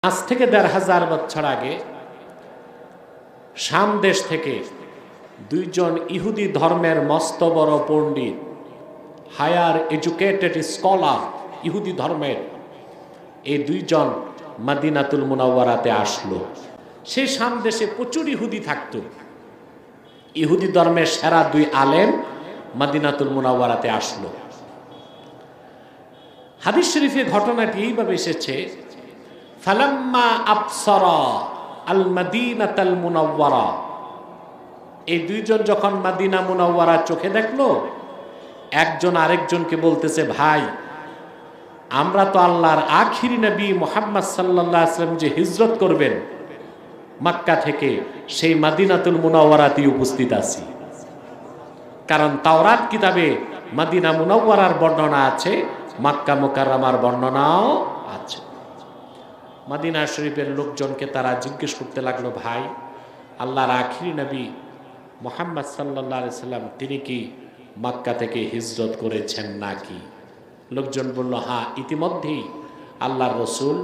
আজ থেকে ১,৫০০ বছর আগে শাম দেশ থেকে দুইজন ইহুদি ধর্মের মস্ত বড় পণ্ডিত, হায়ার এডুকেটেড স্কলার, ইহুদি ধর্মের এই দুইজন মদিনাতুল মুনাওয়ারাতে আসলো। সেই শাম দেশে প্রচুর ইহুদি থাকতো। ইহুদি ধর্মের সেরা দুই আলেম মদিনাতুল মুনাওয়ারাতে আসলো। হাদিস শরীফে ঘটনাটি এইভাবে এসেছে, ফালাম্মা আবসারা আল মাদিনাতাল মুনাওয়ারা, এই দুইজন যখন মদিনা মুনাওয়ারা চোখে দেখলো, একজন আরেকজনকে বলতেছে, ভাই আমরা তো আল্লাহর আখিরি নবী মুহাম্মদ সাল্লাল্লাহু আলাইহি ওয়াসাল্লাম যে হিজরত করবেন মক্কা থেকে, সেই মদিনাতুল মুনাওয়ারাতেই উপস্থিত আছি। কারণ তাওরাত কিতাবে মদিনা মুনাওয়ারার বর্ণনা আছে, মক্কা মুকাররমার বর্ণনাও আছে। মদিনা শরীফের লোকজনকে তারা জিজ্ঞেস করতে লাগলো, ভাই আল্লাহর আখিরি নবী মুহাম্মদ সাল্লাল্লাহু আলাইহি ওয়াসাল্লাম তিনি কি মক্কা থেকে হিজরত করেছেন নাকি? লোকজন বলল, হ্যাঁ, ইতিমধ্যেই আল্লাহর রসুল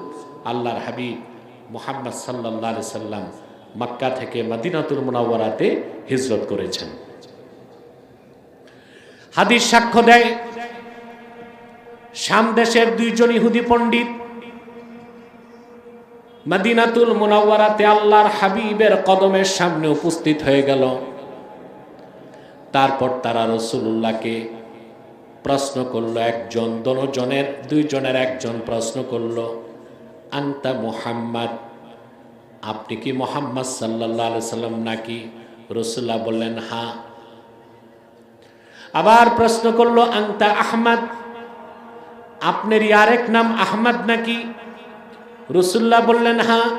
আল্লাহর হাবিব মুহাম্মদ সাল্লাল্লাহু আলাইহি ওয়াসাল্লাম মক্কা থেকে মদিনাতুল মুনাওয়ারাতে হিজরত করেছেন। হাদিস সাক্ষ্য দেয়, শাম দেশের দুইজন ইহুদি পণ্ডিত মদিনাতুল মুনাওয়ারাতে আল্লাহর হাবিবের কদমের সামনে উপস্থিত হয়ে গেল। তারপর তারা রাসূলুল্লাহকে প্রশ্ন করলো, দুইজনের একজন প্রশ্ন করলো, আনতা মুহাম্মদ, আপনি কি মুহাম্মদ সাল্লাল্লাহু আলাইহি ওয়াসাল্লাম নাকি? রাসূলুল্লাহ বললেন, হ্যাঁ। আবার প্রশ্ন করলো, আনতা আহমদ, আপনার আরেক নাম আহমদ নাকি? রাসূলুল্লাহ বললেন, হ্যাঁ।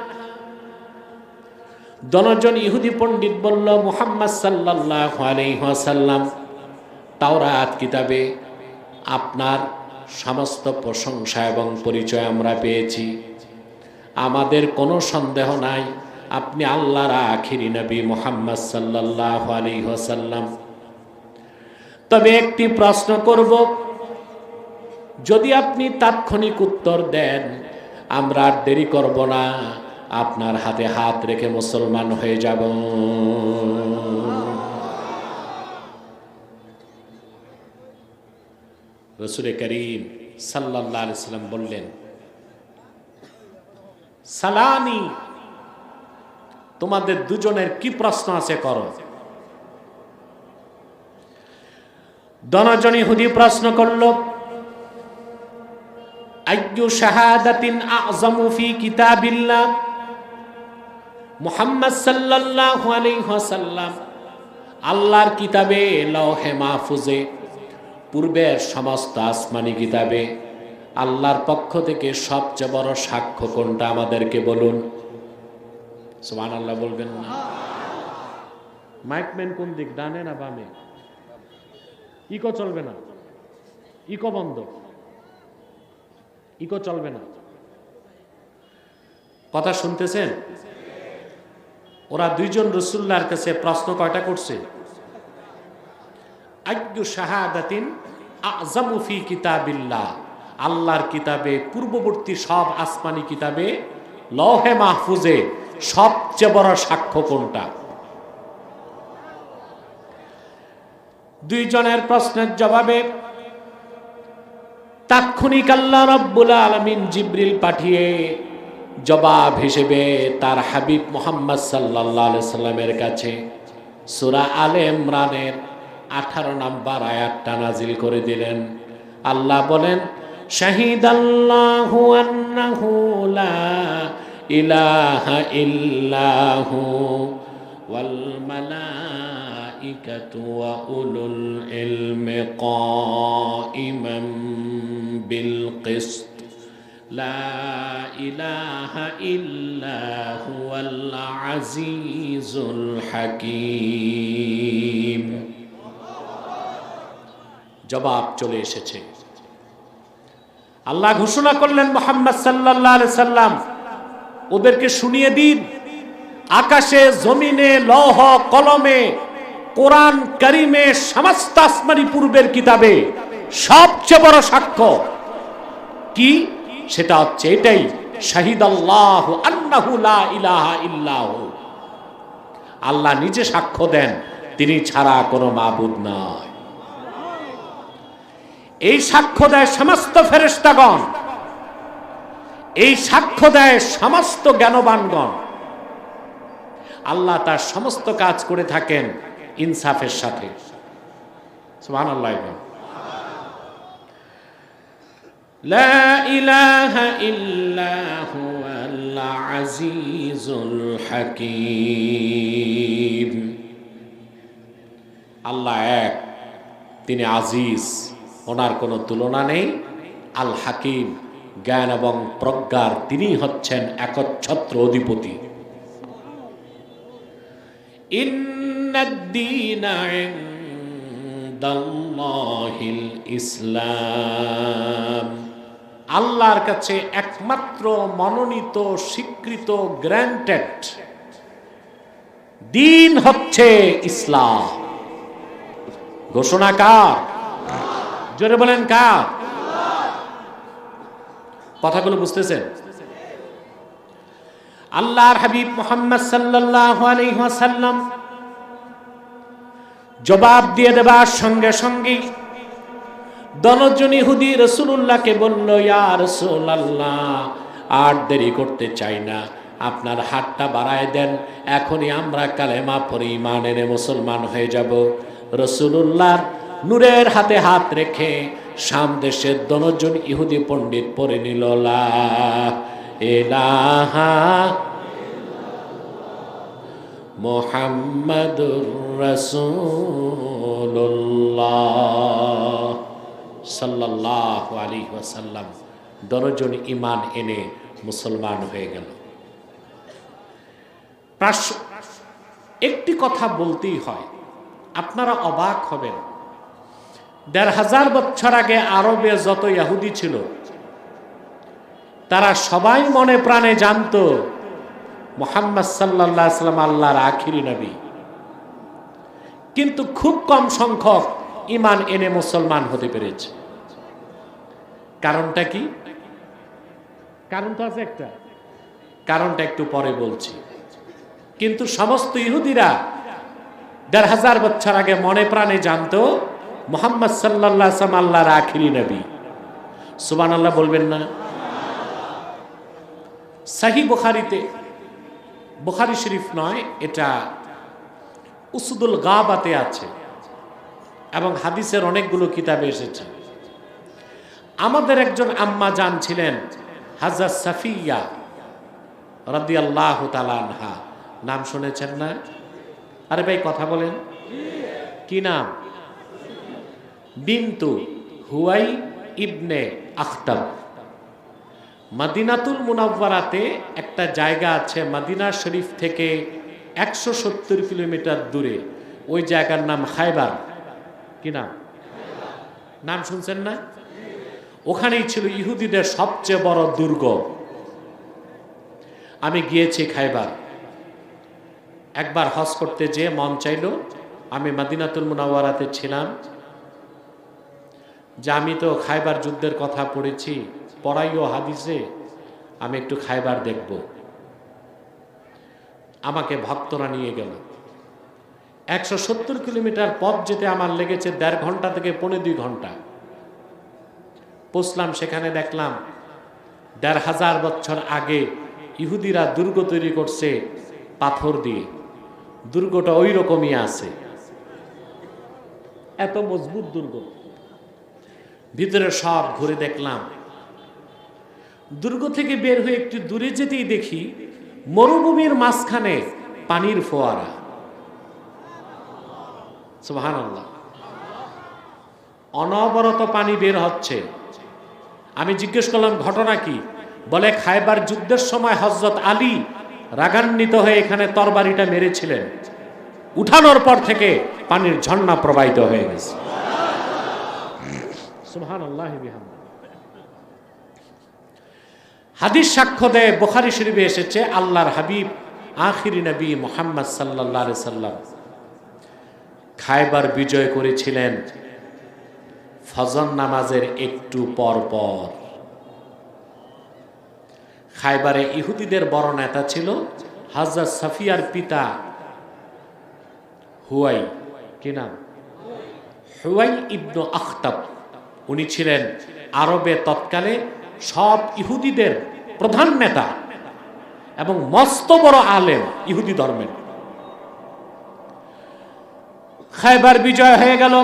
দনজন ইহুদি পণ্ডিত বলল, মুহাম্মদ সাল্লাল্লাহু আলাইহি ওয়াসাল্লাম তাওরাত কিতাবে আপনার সমস্ত প্রশংসা এবং পরিচয় আমরা পেয়েছি, আমাদের কোনো সন্দেহ নাই আপনি আল্লাহর আখিরি নবী মুহাম্মদ সাল্লাল্লাহু আলাইহি ওয়াসাল্লাম। তবে একটি প্রশ্ন করব, যদি আপনি তাৎক্ষণিক উত্তর দেন আমরা আর দেরি করব না, আপনার হাতে হাত রেখে মুসলমান হয়ে যাব। রাসূল করিম সাল্লাল্লাহু আলাইহি ওয়াসাল্লাম বললেন, সালানি, তোমাদের দুজনের কি প্রশ্ন আছে করো। দনজন ইহুদি প্রশ্ন করল, আইয়ু শাহাদাতিন আযমু ফি কিতাবিল্লাহ, মুহাম্মদ সাল্লাল্লাহু আলাইহি ওয়াসাল্লাম আল্লাহর কিতাবে লৌহে মাহফুজে, পূর্বের সমস্ত আসমানি কিতাবে আল্লাহর পক্ষ থেকে সবচেয়ে বড় সাক্ষ্য কোনটা আমাদেরকে বলুন। সুবহানাল্লাহ বলবেন না? মাইকম্যান কোন দিক, ডানে না বামে? ইকো চলবে না, ইকো বন্ধ, ইকো চলবে না। কথা শুনতেছেন? ওরা দুইজন রাসূলুল্লাহর কাছে প্রশ্ন কয়টা করছে? আইয়ু শাহাদাতিন আযমু ফি কিতাবিল্লাহ, আল্লাহর কিতাবে, পূর্ববর্তী সব আসমানি কিতাবে লৌহে মাহফুজে সবচেয়ে বড় সাক্ষ্য কোনটা? দুইজনের প্রশ্নের জবাবে তাৎক্ষণিক আল্লাহ রাব্বুল আলামিন জিবরিল পাঠিয়ে জবাব হিসেবে তার হাবিব মুহাম্মদ সাল্লাল্লাহু আলাইহি সাল্লামের কাছে সূরা আলে ইমরানের 18 নম্বর আয়াতটা নাজিল করে দিলেন। আল্লাহ বলেন, শাহিদাল্লাহু আন্নাহু লা ইলাহা ইল্লাহু ওয়াল মালাইকাতু ওয়া উলুল ইলমি কাইমান বিল কিসত লা ইলাহা ইল্লা হুয়াল আজিজুল হাকীম। জবাব চলে এসেছে। আল্লাহ ঘোষণা করলেন, মুহাম্মদ সাল্লাল্লাহু আলাইহি সাল্লাম ওদেরকে শুনিয়ে দিন, আকাশে জমিনে লৌহ কলমে কোরআন কারিমে সমস্ত আসমানি পূর্বের কিতাবে সবচেয়ে বড় সাক্ষ্য কি? সেটা হচ্ছে এটাই, শাহিদাল্লাহু আন্নাহু লা ইলাহা ইল্লাহু, আল্লাহ নিজে সাক্ষ্য দেন তিনি ছাড়া কোনো মাবুদ নয়। এই সাক্ষ্য দেয় সমস্ত ফেরেশতাগণ, এই সাক্ষ্য দেয় সমস্ত জ্ঞানবানগণ। আল্লাহ তার সমস্ত কাজ করে থাকেন ইনসাফের সাথে। সুবহানাল্লাহ। লা ইলাহা ইল্লা হুয়াল আজিজুল হাকীম। আল্লাহ এক, তিনি আজিজ, ওনার কোনো তুলনা নেই। আল হাকিম, জ্ঞান এবং প্রজ্ঞার তিনি হচ্ছেন একচ্ছত্র অধিপতি। ইন্নাদ-দীনা ইনদাল্লাহিল ইসলাম, আল্লাহর কাছে একমাত্র মনোনীত, স্বীকৃত, গ্র্যান্টেড দিন হচ্ছে ইসলাম। ঘোষণা কার? জোরে বলেন কার? কথাগুলো বুঝতেছেন? আল্লাহর হাবিব মুহাম্মদ সাল্লাল্লাহু আলাইহি ওয়াসাল্লাম জবাব দিয়ে দেবার সঙ্গে সঙ্গে দশজন ইহুদি রাসূলুল্লাহকে বলল, ইয়া রাসূলুল্লাহ, আর দেরি করতে চাই না, আপনার হাতটা বাড়ায় দেন, এখনই আমরা কালেমা পড়ে ঈমান এনে মুসলমান হয়ে যাব। রাসূলুল্লাহর নূরের হাতে হাত রেখে শাম দেশের দশজন ইহুদি পণ্ডিত পড়ে নিল, লা ইলাহা মুহাম্মাদুর রাসূলুল্লাহ সাল্লাল্লাহু আলাইহি ওয়াসাল্লাম। দশজন ঈমান এনে মুসলমান হয়ে গেল। একটি কথা বলতেই হয়, আপনারা অবাক হবেন। ১৫০০ বছর আগে আরবে যত ইহুদি ছিল তারা সবাই মনে প্রাণে জানতো মুহাম্মদ সাল্লাল্লাহু আলাইহি ওয়াসাল্লাম আল্লাহর আখিরি নবী, কিন্তু খুব কম সংখ্যক ঈমান এনে মুসলমান হতে পেরেছে। কারণটা কি? কারণ তো আছে একটা, কারণটা একটু পরে বলছি। কিন্তু সমস্ত ইহুদিরা ১৫০০ বছর আগে মনে প্রাণে জানতো মুহাম্মদ সাল্লাল্লাহু আলাইহি ওয়াসাল্লাম আল্লাহর আখিরি নবী। সুবহানাল্লাহ বলবেন না? সহিহ বুখারীতে, বুখারী শরীফ নয়, এটা উসুদুল গাবাতে আছে এবং হাদিসের অনেকগুলো কিতাবে এসেছে। আমাদের একজন আম্মা জান ছিলেন হযরত সাফিয়া রাদিয়াল্লাহু তাআলা আনহা, নাম শুনেছেন না? আরে ভাই কথা বলেন, কি নাম? বিনতু হুয়াই ইবনে আখতাব। মদিনাতুল মুনাওয়ারাতে একটা জায়গা আছে মদিনা শরীফ থেকে ১৭০ কিলোমিটার দূরে, ওই জায়গার নাম খায়বার। কি নাম? নাম শুনছেন না? ওখানেই ছিল ইহুদিদের সবচেয়ে বড় দুর্গ। আমি গিয়েছি খায়বার। একবার হজ করতে যেয়ে মন চাইল, আমি মদিনাতুল মুনাওয়ারাতে ছিলাম, যে আমি তো খায়বার যুদ্ধের কথা পড়েছি, পড়াইও হাদিসে, আমি একটু খায়বার দেখব। আমাকে ভক্তরা নিয়ে গেল। ১৭০ কিলোমিটার পথ যেতে আমার লেগেছে ১.৫ ঘন্টা থেকে ২.৫ ঘন্টা। পৌঁছলাম সেখানে, দেখলাম ১৫০০ বছর আগে ইহুদিরা দুর্গ তৈরি করছে পাথর দিয়ে। দুর্গটা ওই রকমই আছে, এত মজবুত দুর্গ। ভিতরে সব ঘুরে দেখলাম। দুর্গ থেকে বের হয়ে একটু দূরে যেতেই দেখি মরুভূমির মাঝখানে পানির ফোয়ারা। সুবহানাল্লাহ, অনবরত পানি বের হচ্ছে। আমি জিজ্ঞেস করলাম ঘটনা কি? বলে খায়বার যুদ্ধের সময় হযরত আলী রাগান্বিত হয়ে এখানে তরবারিটা মেরেছিলেন, উঠানোর পর থেকে পানির ঝর্ণা প্রবাহিত হয়ে গেছে। সুবহানাল্লাহ বিহামদিহি। হাদিস সাক্ষ্য দেয়, বুখারী শরীফে এসেছে, আল্লাহর হাবিব আখিরি নবী মুহাম্মদ সাল্লাল্লাহু আলাইহি সাল্লাম খায়বার বিজয় করেছিলেন ফজর নামাজের একটু পর পর। খায়বারে ইহুদিদের বড় নেতা ছিল হযরত সাফিয়ার পিতা হুয়াই, কি নাম? হুয়াই ইবনু আখতাব। উনি ছিলেন আরবে তৎকালে সব ইহুদিদের প্রধান নেতা এবং মস্ত বড় আলেম ইহুদি ধর্মের। খায়বার বিজয় হয়ে গেল।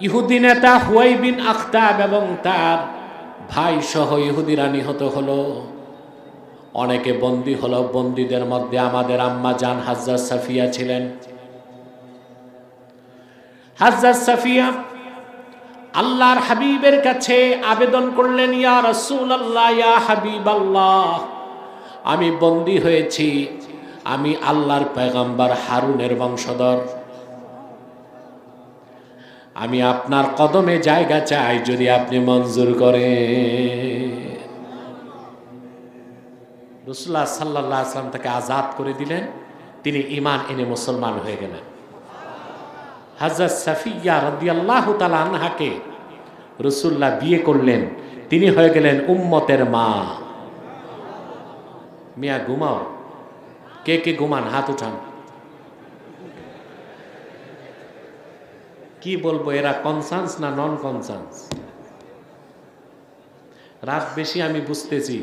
ইহুদি নেতা হুয়াই বিন আখতাব এবং তার ভাই সহ ইহুদিরা নিহত হলো, অনেকে বন্দী হলো। বন্দীদের মধ্যে আমাদের আম্মা জান হযরত সাফিয়া ছিলেন। হযরত সাফিয়া আল্লাহর হাবিবের কাছে আবেদন করলেন, ইয়া রাসূলুল্লাহ, ইয়া হাবিবাল্লাহ, আমি বন্দী হয়েছি, আমি আল্লাহর পয়গম্বর হারুনের বংশধর, আমি আপনার কদমে জায়গা চাই, যদি আপনি মঞ্জুর করেন। রাসূলুল্লাহ সাল্লাল্লাহু আলাইহি ওয়াসাল্লাম তাকে আজাদ করে দিলেন। তিনি ঈমান এনে মুসলমান হয়ে গেলেন। হযরত সাফিয়া রাদিয়াল্লাহু তাআলা আনহাকে রাসূলুল্লাহ বিয়ে করলেন। তিনি হয়ে গেলেন উম্মতের মা। মিয়া ঘুমাও, কে কে ঘুমান হাত উঠান। কি বলবো, এরা কনসার্নস না নন কনসার্নস? রাত বেশি আমি বুঝতেছি,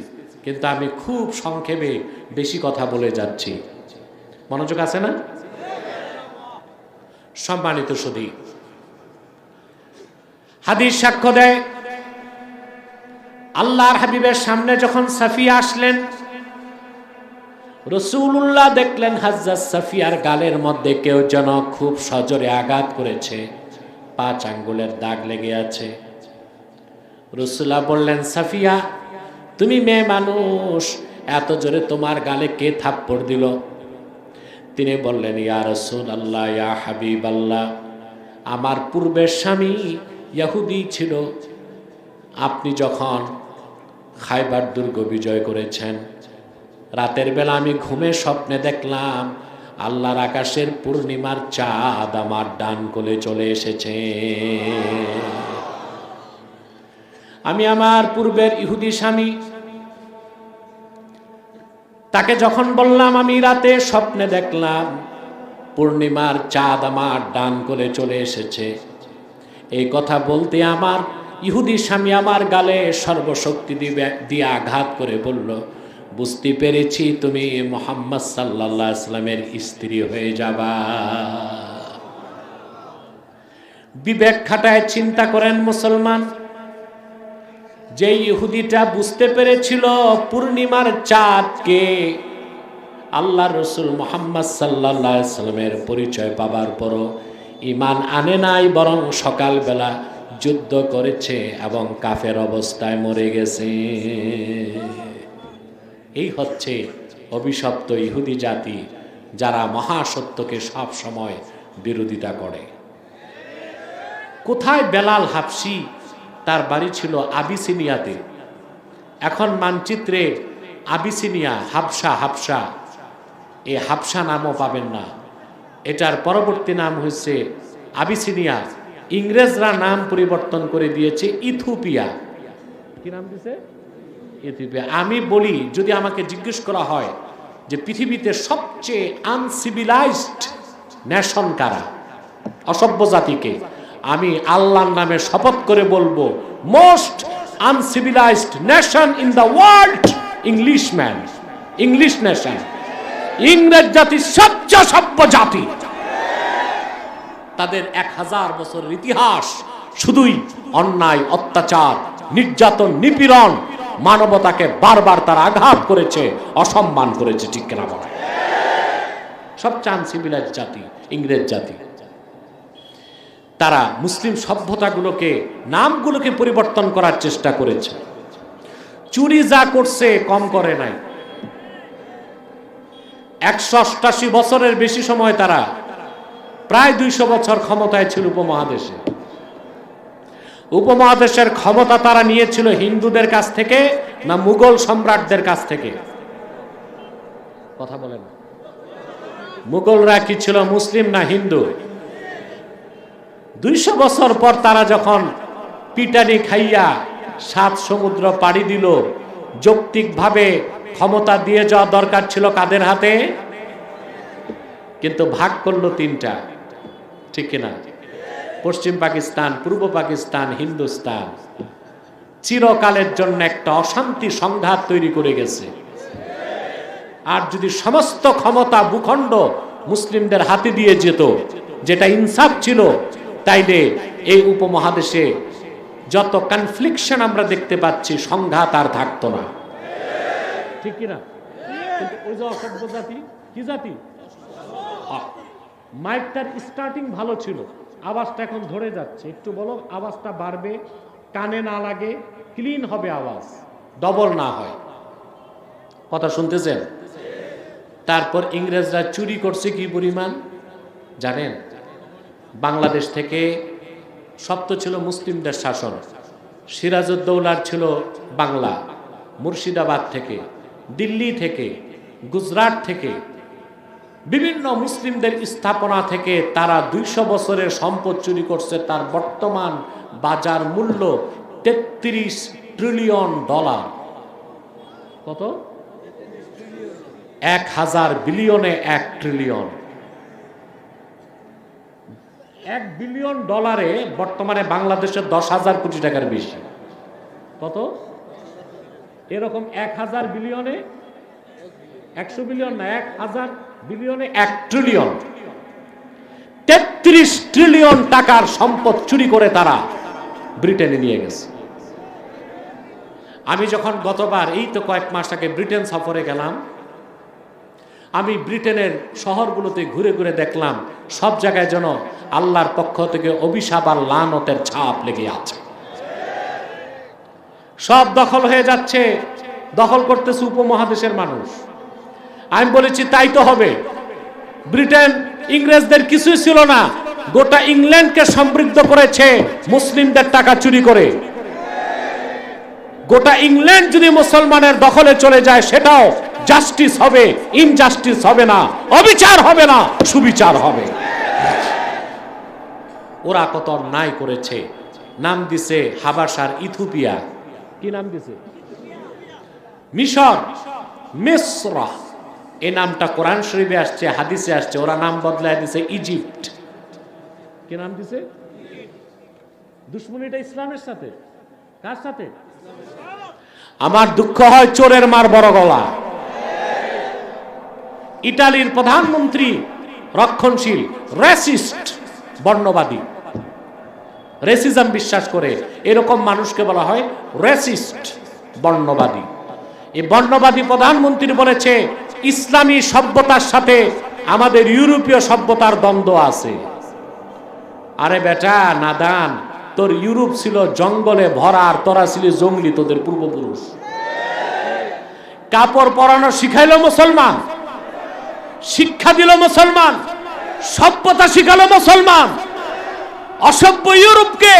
কিন্তু আমি খুব সংক্ষেপে বেশি কথা বলে যাচ্ছি। মনোযোগ আছে না? সম্মানিত সুধী, হাদিস সাক্ষ্য দেয়, আল্লাহর হাবিবের সামনে যখন সাফিয়া আসলেন, রাসূলুল্লাহ দেখলেন হযরত সাফিয়ার গালের মধ্যে কেউ যেন খুব সজোরে আঘাত করেছে, 5 আঙ্গুলের দাগ লেগে আছে। রাসূলুল্লাহ বললেন, সাফিয়া, তুমি মেয়ে মানুষ, এত জোরে তোমার গালে কে থাপ্পড় দিল? তিনি বললেন, ইয়া রাসূলুল্লাহ, ইয়া হাবিবাল্লাহ, আমার পূর্বের স্বামী ইহুদি ছিল। আপনি যখন খায়বার দুর্গ বিজয় করেছেন, রাতের বেলা আমি ঘুমে স্বপ্নে দেখলাম আল্লাহর আকাশের পূর্ণিমার চাঁদ আমার ডান কোলে চলে এসেছে। আমি আমার পূর্বের ইহুদি স্বামী তাকে যখন বললাম আমি রাতে স্বপ্নে দেখলাম পূর্ণিমার চাঁদ আমার ডান কোলে চলে এসেছে, এই কথা বলতে আমার ইহুদি স্বামী আমার গালে সর্বশক্তি দিয়ে আঘাত করে বলল, বুঝতে পেরেছি তুমি মুহাম্মদ সাল্লাল্লাহু আলাইহি ওয়াসাল্লামের স্ত্রী হয়ে যাবা। বিবেক খাটায় চিন্তা করেন মুসলমান, যে ইহুদিটা বুঝতে পেরেছিল পূর্ণিমার চাঁদকে, আল্লাহর রাসূল মুহাম্মদ সাল্লাল্লাহু আলাইহি ওয়াসাল্লামের পরিচয় পাবার পরও ঈমান আনে নাই, বরং সকালবেলা যুদ্ধ করেছে এবং কাফের অবস্থায় মরে গেছে। এই হচ্ছে অভিশপ্ত ইহুদি জাতি, যারা মহাসত্যকে সব সময় বিরোধিতা করে। কোথায় বেলাল হাবশি? তার বাড়ি ছিল আবিসিনিয়াতে। এখন মানচিত্রে আবিসিনিয়া, হাবশা, এই হাবশা নামও পাবেন না। এটার পরবর্তী নাম হয়েছে আবিসিনিয়া। ইংরেজরা নাম পরিবর্তন করে দিয়েছে ইথিওপিয়া। কি নাম দিয়েছে? ইথিওপিয়া। আমি বলি, যদি আমাকে জিজ্ঞেস করা হয় যে পৃথিবীতে সবচেয়ে আনসিভিলাইজড নেশন কারা, অসভ্য জাতিকে, আমি আল্লাহর নামে শপথ করে বলবো, most uncivilised nation in the world English nation. ইংরেজ জাতি সবচেয়ে সভ্য জাতি। তাদের 1000 বছরের ইতিহাস শুধুই অন্যায়, অত্যাচার, নির্যাতন, নিপীড়ন, মানবতাকে বারবার তারা আঘাত করেছে, অসম্মান করেছে। ঠিক কিনা বলে? সবচেয়ে আনসিভিলাইজড জাতি ইংরেজ জাতি। তারা মুসলিম সভ্যতাগুলোকে, নামগুলোকে পরিবর্তন করার চেষ্টা করেছে। চুরি যা করছে কম করে নাই। 188 বছরের বেশি সময় তারা, প্রায় 200 বছর ক্ষমতায় ছিল উপমহাদেশে। উপমহাদেশের ক্ষমতা তারা নিয়েছিল হিন্দুদের কাছ থেকে না মুঘল সম্রাটদের কাছ থেকে? কথা বলেন। মুঘলরা কি ছিল, মুসলিম না হিন্দু? 200 বছর পর তারা যখন পিটানি খাইয়া 7 সমুদ্র পাড়ি দিল, যৌক্তিকভাবে ক্ষমতা দিয়ে যাওয়া দরকার ছিল কাদের হাতে, কিন্তু ভাগ করলো তিনটা, ঠিক কিনা? পশ্চিম পাকিস্তান, পূর্ব পাকিস্তান, হিন্দুস্তান। চিরকালের জন্য একটা অশান্তি সংঘাত তৈরি করে গেছে। আর যদি সমস্ত ক্ষমতা ভূখণ্ড মুসলিমদের হাতে দিয়ে যেত, যেটা ইনসাফ ছিল, তাইলে এই উপমহাদেশে যত কনফ্লিকশন আমরা দেখতে পাচ্ছি, সংঘাত আর থাকতো না, ঠিক কিনা? কিন্তু ওই যে অসভ্য জাতি, কি জাতি? মাইকটার স্টার্টিং ভালো ছিল, আওয়াজটা এখন ধরে যাচ্ছে। একটু বলো, আওয়াজটা বাড়বে, কানে না লাগে, ক্লিন হবে আওয়াজ, ডবল না হয়। কথা শুনতেছেন? তারপর ইংরেজরা চুরি করছে কি পরিমাণ জানেন? বাংলাদেশ থেকে সব তো ছিল মুসলিমদের শাসন। সিরাজউদ্দৌলার ছিল বাংলা, মুর্শিদাবাদ থেকে, দিল্লি থেকে, গুজরাট থেকে, বিভিন্ন মুসলিমদের স্থাপনা থেকে তারা 200 বছরের সম্পদ চুরি করছে। তার বর্তমান বাজার মূল্য 33 ট্রিলিয়ন ডলার। কত? 1000 বিলিয়নে 1 ট্রিলিয়ন। 1 বিলিয়ন ডলারে বর্তমানে বাংলাদেশের 10,000 কোটি টাকার বেশি। কত? এরকম 1000 বিলিয়নে 100 বিলিয়ন না, 1000 বিলিয়নে 1 ট্রিলিয়ন। 33 ট্রিলিয়ন টাকার সম্পদ চুরি করে তারা ব্রিটেনে নিয়ে গেছে। আমি যখন গতবার এই তো কয়েক মাস আগে ব্রিটেন সফরে গেলাম, আমি ব্রিটেনের শহরগুলোতে ঘুরে ঘুরে দেখলাম সব জায়গায় যেন আল্লাহর পক্ষ থেকে অভিশাপ আর লানতের ছাপ লেগে আছে। সব দখল হয়ে যাচ্ছে, দখল করতেছে উপমহাদেশের মানুষ। আমি বলেছি তাই তো হবে। ব্রিটেন ইংরেজদের কিছুই ছিল না, গোটা ইংল্যান্ডকে সমৃদ্ধ করেছে মুসলিমদের টাকা চুরি করে। গোটা ইংল্যান্ড যদি মুসলমানের দখলে চলে যায়, সেটাও জাস্টিস হবে, ইনজাস্টিস হবে না, অবিচার হবে না, সুবিচার হবে। ওরা কত অন্যায় করেছে। নাম দিছে হাবাসার ইথিওপিয়া। কি নাম দিছে? মিশর, মিস্র। এই নামটা কোরআন শরীফে আসছে, হাদিসে আসছে। ওরা নাম বদলায় দিছে ইজিপ্ট। কি নাম দিছে? দুশ্মনীটা ইসলামের সাথে। কার সাথে? আমার দুঃখ হয় চোরের মার বড় গলা। ইটালির প্রধানমন্ত্রী রক্ষণশীল, রেসিস্ট, বর্ণবাদী, রেসিজম বিশ্বাস করে। এরকম মানুষকে বলা হয় রেসিস্ট, বর্ণবাদী। এই বর্ণবাদী প্রধানমন্ত্রী বলেছে ইসলামী সভ্যতার সাথে আমাদের ইউরোপীয় সভ্যতার দ্বন্দ্ব আছে। আরে বেটা নাদান, তোর ইউরোপ ছিল জঙ্গলে ভরা, আর তোরা ছিল জঙ্গলি, তোদের পূর্বপুরুষ। কাপড় পরানো শিখাইলো মুসলমান, শিক্ষা দিল মুসলমান, সভ্যতা শিখালো মুসলমান। অসভ্য ইউরোপকে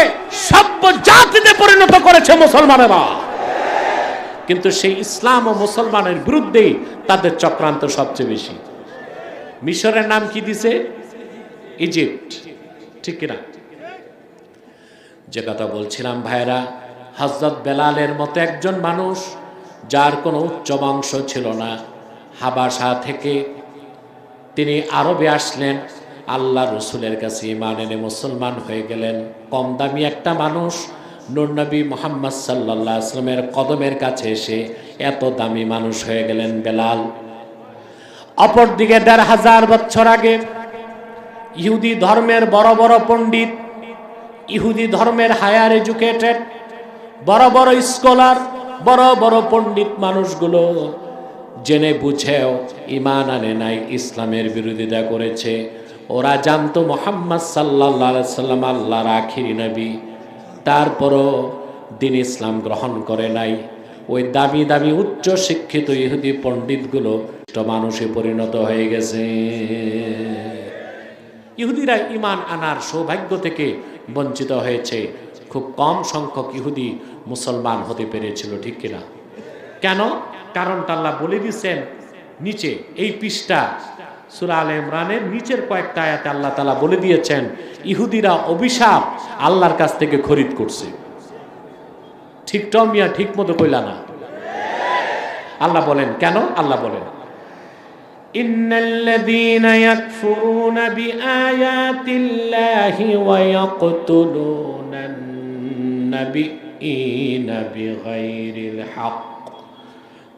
সভ্য জাতিতে পরিণত করেছে মুসলমানেরা। কিন্তু সেই ইসলাম ও মুসলমানের বিরুদ্ধেই তাদের চক্রান্ত সবচেয়ে বেশি। মিশরের নাম কি দিছে? ইজিপ্ট, ঠিক কিনা? যে কথা বলছিলাম ভাইরা, হযরত বেলালের মতো একজন মানুষ, যার কোনো উচ্চ বংশ ছিল না, হাবাসা থেকে তিনি আরবে আসলেন, আল্লাহ রসুলের কাছে ঈমান এনে মুসলমান হয়ে গেলেন। কম দামি একটা মানুষ নূর নবী মুহাম্মদ সাল্লাল্লাহু আলাইহি ওয়াসাল্লামের কদমের কাছে এসে এত দামি মানুষ হয়ে গেলেন বেলাল। অপরদিকে ১৫০০ বছর আগে ইহুদি ধর্মের বড় বড় পণ্ডিত, ইহুদি ধর্মের হায়ার এডুকেটেড, বড় বড় স্কলার, বড় বড় পণ্ডিত মানুষগুলো জেনে বুঝেও ঈমান আনে নাই, ইসলামের বিরোধিতা করেছে। ওরা জানতো মুহাম্মদ সাল্লাল্লাহু আলাইহি ওয়াসাল্লাম আল্লাহর আখিরি নবী, তারপরও দিন ইসলাম গ্রহণ করে নাই। ওই দামি দামি উচ্চ শিক্ষিত ইহুদি পণ্ডিতগুলো মানুষে পরিণত হয়ে গেছে। ইহুদিরা ঈমান আনার সৌভাগ্য থেকে বঞ্চিত হয়েছে। খুব কম সংখ্যক ইহুদি মুসলমান হতে পেরেছিল, ঠিক কিনা? কেন? কারণটা আল্লাহ বলে দিয়েছেন নিচে, এই পৃষ্ঠা সূরা আলে ইমরানের নিচের কয়েকটা আয়াতে আল্লাহ তাআলা বলে দিয়েছেন ইহুদিরা অভিশাপ আল্লাহর কাছ থেকে খরিদ করছে। ঠিকটাও মিয়া ঠিক মতো কইলা না। আল্লাহ বলেন কেন? আল্লাহ বলেন ইন্নাল্লাযীনা ইয়াকফুরুনা বিআয়াতিল্লাহি ওয়া ইয়াকতুলুনান নাবিয়্যিনা বিগাইরিল হক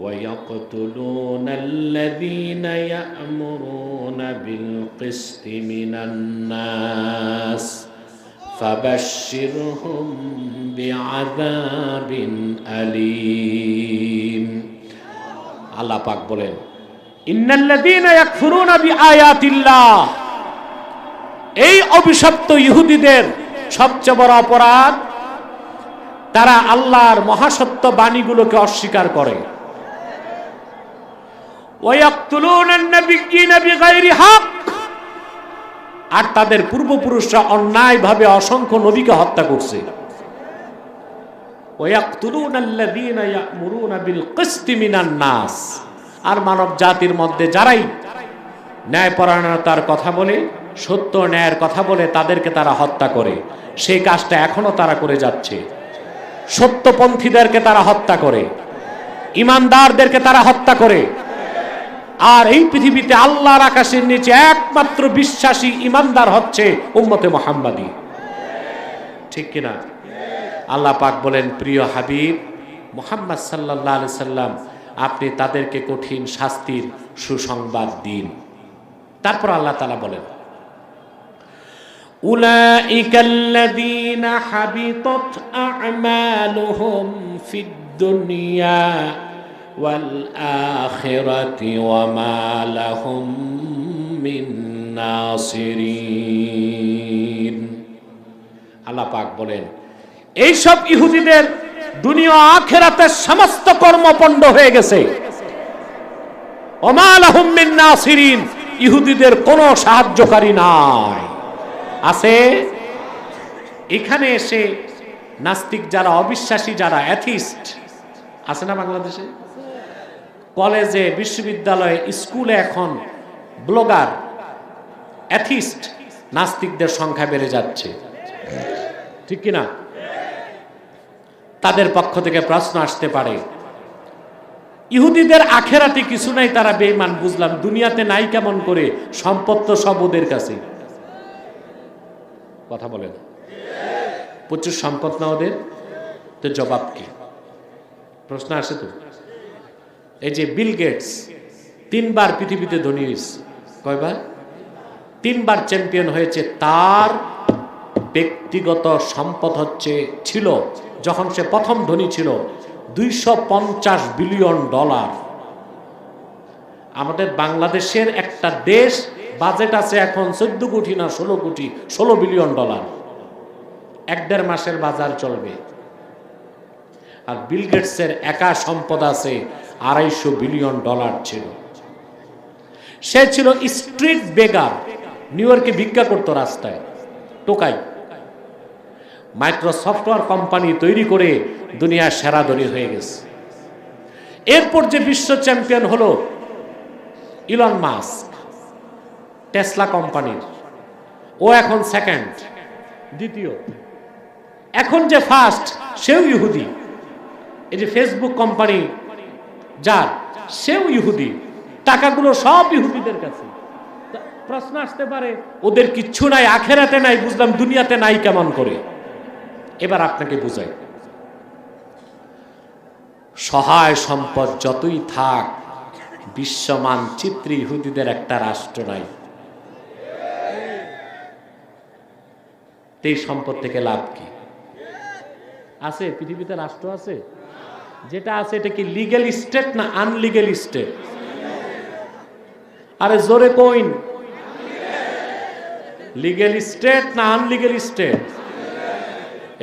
ওয়া ইয়াকতুলুনাল্লাযীনা ইয়া'মুরুনা বিল কিসতি মিনান নাস ফাবাশশিরহুম বিআযাবিন আলীম। আল্লাহ পাক বলেন ইন্নাল্লাযীনা ইয়াকফুরুনা বিআয়াতিল্লাহ, এই অভিশপ্ত ইহুদিদের সবচেয়ে বড় অপরাধ, তারা আল্লাহর মহাসত্য বাণীগুলোকে অস্বীকার করে। ওয়া ইয়াকতুলুনান নাবিয়্যিনা বিগাইরি হক, আর তাদের পূর্বপুরুষরা অন্যায়ভাবে অসংখ্য নবীকে হত্যা করছে। ওয়া ইয়াকতুলুনাল্লাযীনা ইয়া'মুরুনা বিল কিসতি মিনান নাস, আর মানব জাতির মধ্যে যারাই ন্যায়পরায়ণতার কথা বলে, সত্য ন্যায়ের কথা বলে, তাদেরকে তারা হত্যা করে। সেই কাজটা এখনো তারা করে যাচ্ছে। সত্যপন্থীদেরকে তারা হত্যা করে, ইমানদারদেরকে তারা হত্যা করে। আর এই পৃথিবীতে আল্লাহর আকাশের নিচে একমাত্র বিশ্বাসী ইমানদার হচ্ছে উম্মতে মুহাম্মাদী, ঠিক কিনা? আল্লাহ পাক বলেন, প্রিয় হাবিব মুহাম্মদ সাল্লাল্লাহু আলাইহি সাল্লাম, আপনি তাদেরকে কঠিন শাস্তির সুসংবাদ দিন। তারপর আল্লাহ তাআলা বলেন উলাইকাল্লাযীনা হাবিতাত আ'মালুহুম ফিদ দুনিয়া ওয়াল আখিরাতি ওয়া মা লাহুম মিন নাসিরিন। আল্লাহ পাক বলেন, এইসব ইহুদিদের দুনিয়া আখিরাতের সমস্ত কর্ম পণ্ড হয়ে গেছে। ওয়া মা লাহুম মিন নাসিরিন, ইহুদিদের কোনো সাহায্যকারী নাই। আছে এখানে এসে নাস্তিক যারা, অবিশ্বাসী যারা, অ্যাথিস্ট আছে না বাংলাদেশে? কলেজে, বিশ্ববিদ্যালয়ে, স্কুলে এখন ব্লগার, অ্যাথিস্ট, নাস্তিকদের সংখ্যা বেড়ে যাচ্ছে, ঠিক কিনা? তাদের পক্ষ থেকে প্রশ্ন আসতে পারে, ইহুদিদের আখেরাতে কিছু নাই, তারা বেঈমান বুঝলাম, দুনিয়াতে নাই কেমন করে? সম্পদ তো সব ওদের কাছে। কথা বলেন, প্রচুর সম্পদ না ওদের? তো জবাব কি? প্রশ্ন আসে তো। এই যে বিল গেটস 3 বার পৃথিবীতে ধনী হয়েছে, কয়বার? 3 বার চ্যাম্পিয়ন হয়েছে। তার ব্যক্তিগত সম্পদ ছিল যখন সে প্রথম ধনী ছিল $250 বিলিয়ন। আমাদের বাংলাদেশের একটা দেশ বাজেট আছে এখন 14 কোটি না 16 বিলিয়ন ডলার। 1-1.5 মাসের বাজার চলবে। আর বিল গেটসের একা সম্পদ আছে $250 বিলিয়ন ছিল। সে ছিল স্ট্রিট বেগার, নিউ ইয়র্কে ভিক্ষা করতো রাস্তায়, টোকাই। মাইক্রোসফটওয়্যার কোম্পানি তৈরি করে দুনিয়ার সেরা ধনী হয়ে গেছে। এরপর যে বিশ্ব চ্যাম্পিয়ন হলো ইলন মাস্ক, টেসলা কোম্পানির, ও এখন সেকেন্ড, দ্বিতীয়। এখন যে ফার্স্ট, সেও ইহুদি। এই যে ফেসবুক কোম্পানি যার, সেও ইহুদি। টাকাগুলো সব ইহুদিদের কাছে। প্রশ্ন আসতে পারে, ওদের কিচ্ছু নাই, আখেরাতে নাই, বুঝলাম, দুনিয়াতে নাই কেমন করে? এবার আপনাকে বুঝাই, সহায় সম্পদ যতই থাক, বিশ্ব মানচিত্রে ইহুদিদের একটা রাষ্ট্র নাই। এই সম্পদ থেকে লাভ কি আছে? পৃথিবীতে রাষ্ট্র আছে? যেটা আছে এটা কি লিগ্যাল স্টেট না আনলিগ্যাল স্টেট? আরে জোরে কইন, লিগ্যাল স্টেট না আনলিগ্যাল স্টেট?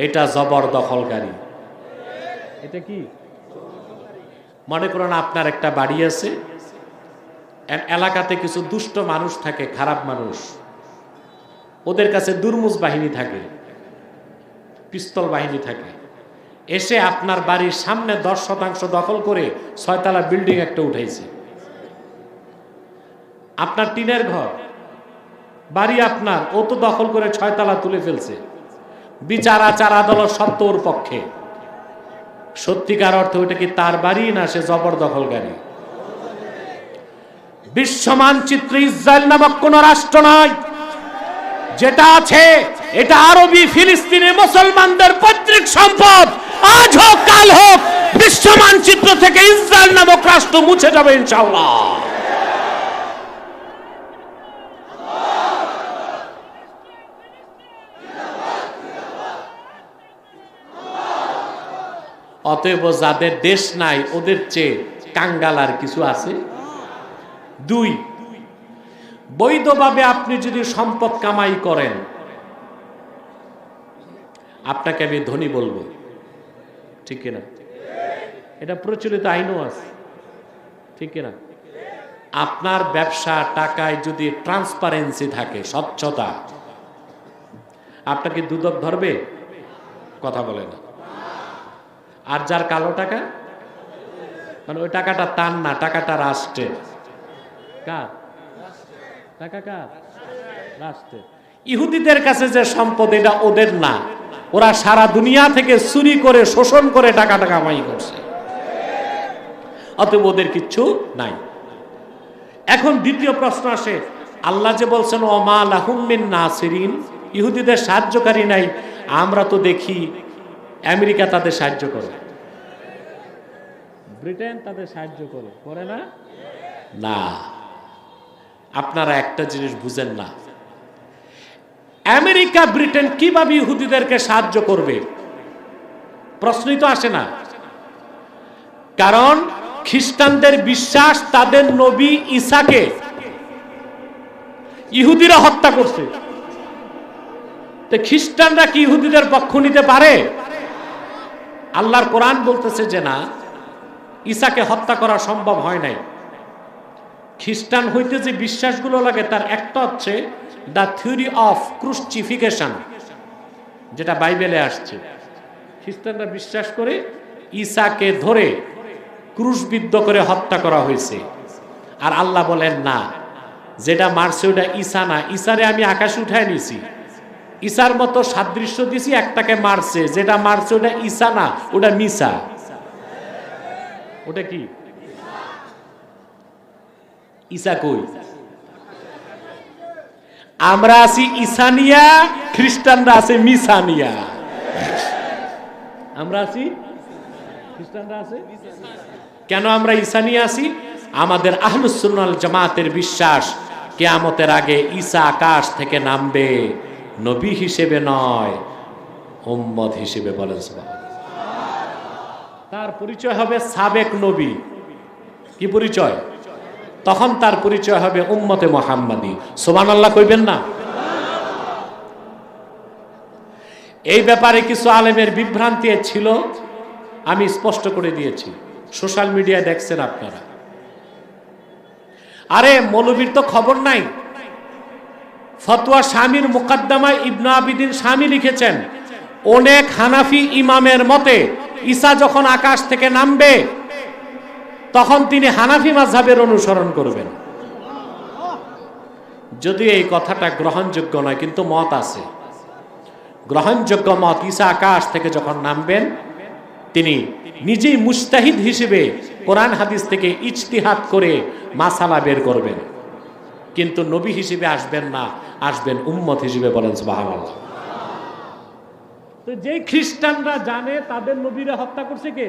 এটা জবরদখলকারী। এটা কি? মনে করুন আপনার একটা বাড়ি আছে, এলাকাতে কিছু দুষ্ট মানুষ থাকে, খারাপ মানুষ, ওদের কাছে দুর্মুজ বাহিনী থাকে, পিস্তল বাহিনী থাকে। এসে আপনার বাড়ির সামনে 10% দখল করে 6 তলা বিল্ডিং একটা উঠাইছে। আপনার টিনের ঘর, বাড়ি আপনার, ও তো দখল করে 6 তলা তুলে ফেলছে। বিচার আচার আদালত সব তোর পক্ষে। সত্যিকার অর্থে ওটা কি তার বাড়ি না সে জবরদখলকারী? বিশ্ব মানচিত্রে ইসরায়েল নামক কোন রাষ্ট্র নয়, যেটা আছে এটা আরবি ফিলিস্তিনি মুসলমানদের পৈতৃক সম্পদ। আজ হোক কাল হোক বিশ্ব মানচিত্র থেকে ইসরায়েল নামক রাষ্ট্র মুছে যাবে ইনশাআল্লাহ। অতএব যাদের দেশ নাই ওদের চেয়ে কাঙ্গাল আর কিছু আছে? দুই, বৈধভাবে আপনি যদি সম্পদ কামাই করেন আপনাকে আমি ধনী বলবো, ঠিক কিনা? এটা প্রচলিত আইনও আছে, ঠিক কিনা? আপনার ব্যবসা টাকায় যদি ট্রান্সপারেন্সি থাকে, স্বচ্ছতা, আপনাকে দুদক ধরবে? কথা বলে না। আর যার কালো টাকা, মানে ওই টাকাটা তার না, টাকাটা রাষ্ট্রের। কার টাকা? কার? রাষ্ট্রের। ইহুদিদের কাছে যে সম্পদ এটা ওদের না, ওরা সারা দুনিয়া থেকে চুরি করে শোষণ করে টাকা কামাই করছে, অতএব ওদের কিচ্ছু নাই। এখন দ্বিতীয় প্রশ্ন আসে, আল্লাহ যে বলছেন ওমা লাহুম মিন নাসিরিন, ইহুদিদের সাহায্যকারী নাই, আমরা তো দেখি আমেরিকা তাদের সাহায্য করে, ব্রিটেন তাদের সাহায্য করে না? না, আপনারা একটা জিনিস বুঝেন না, আমেরিকা ব্রিটেন কিভাবে ইহুদিদেরকে সাহায্য করবে? প্রশ্নই তো আসে না। কারণ খ্রিস্টানদের বিশ্বাস তাদের নবী ঈসাকে ইহুদিরা হত্যা করছে, তো খ্রিস্টানরা কি ইহুদিদের পক্ষ নিতে পারে? আল্লাহর কোরআন বলতেছে যে না, ঈসাকে হত্যা করা সম্ভব হয় নাই। খ্রিস্টান হইতে যে বিশ্বাসগুলো লাগে তার একটা হচ্ছে দ্য থিওরি অফ ক্রুসিফিকেশন, যেটা বাইবেলে আসছে। খ্রিস্টানরা বিশ্বাস করে ঈসাকে ধরে ক্রুশবিদ্ধ করে হত্যা করা হয়েছে। আর আল্লাহ বলেন না, যেটা মারছে ওটা ঈসা না, ঈসারে আমি আকাশে উঠায় নিছি, ঈসার মতো সাদৃশ্য দিছি, একটাকে মারছে, যেটা মারছে ওটা ঈসা না, ওটা মিসা। ওটা কি? ঈসা কই? আমরা আছি ঈসানিয়া, খ্রিস্টানরা আছে মিসানিয়া। আমরা আছি, খ্রিস্টানরা আছে। কেন আমরা ঈসানিয়া আছি? আমাদের আহলুস সুন্নাহ ওয়াল জামাতের বিশ্বাস কিয়ামতের আগে ঈসা আকাশ থেকে নামবে, নবী হিসেবে নয়, উম্মত হিসেবে। বলেন সুবহানাল্লাহ। তার পরিচয় হবে সাবেক নবী। কি পরিচয়? তখন তার পরিচয় হবে উম্মতে মুহাম্মাদি। সুবহানাল্লাহ কইবেন না? এই ব্যাপারে কিছু আলেমের বিভ্রান্তি ছিল, আমি স্পষ্ট করে দিয়েছি, সোশ্যাল মিডিয়ায় দেখছেন আপনারা। আরে মৌলবীর তো খবর নাই। ফতোয়া শামীর মুকদ্দমায় ইবনে আবিদিন শামী লিখেছেন, অনেক হানাফি ইমামের মতে ঈসা যখন আকাশ থেকে নামবে তখন তিনি হানাফি মাযহাবের অনুসরণ করবেন। যদিও এই কথাটা গ্রহণযোগ্য নয়, কিন্তু মত আছে, গ্রহণযোগ্য মত। ঈসা আকাশ থেকে যখন নামবেন তিনি নিজেই মুজতাহিদ হিসেবে কোরআন হাদিস থেকে ইজতিহাদ করে মাসালা বের করবেন, কিন্তু নবী হিসেবে আসবেন না, আসবেন উম্মত হিসেবে। বলেন সুবহানাল্লাহ। তো যেই খ্রিস্টানরা জানে তাদের নবীরা হত্যা করছে কে?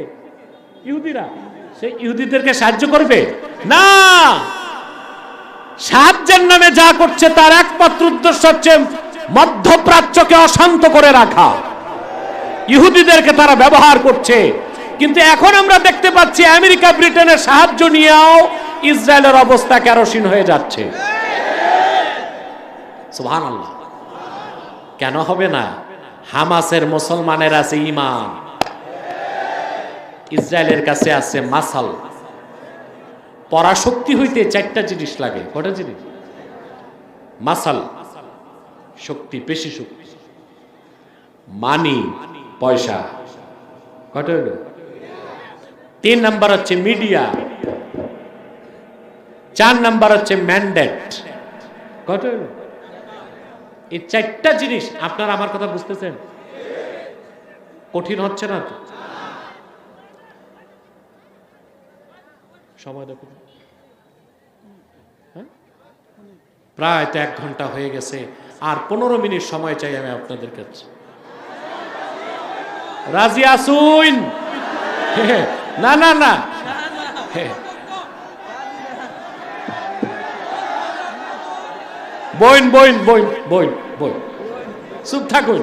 ইহুদিরা, সেই ইহুদিদেরকে সাহায্য করবে না। সাহায্যের নামে যা করছে তার একমাত্র উদ্দেশ্য হচ্ছে মধ্যপ্রাচ্যকে অশান্ত করে রাখা। ইহুদিদেরকে তারা ব্যবহার করছে। কিন্তু এখন আমরা দেখতে পাচ্ছি আমেরিকা ব্রিটেনের সাহায্য নিয়েও ইসরায়েলের অবস্থা কেরোসিন হয়ে যাচ্ছে। সুবহানাল্লাহ। কেন হবে না? হামাসের মুসলমানের আছে ঈমান, ইসরায়েলের কাছে আছে মাসাল। পরাশক্তি হইতে চারটা জিনিস লাগে। কটা জিনিস? মাসাল শক্তি, পেশি শক্তি, মানি পয়সা। কটা হইল? 3 নাম্বার হচ্ছে মিডিয়া, 4 নাম্বার হচ্ছে ম্যান্ডেট। কটা হইল? এই চারটা জিনিস। আপনারা আমার কথা বুঝতেছেন? কঠিন হচ্ছে না তো? সময় দেখুন, হ্যাঁ প্রায় তো 1 ঘন্টা হয়ে গেছে, আর 15 মিনিট সময় চাই আমি আপনাদের কাছে। রাজি আসুন? না না না, বইন বইন বইন বইন বইন, চুপ থাকুন।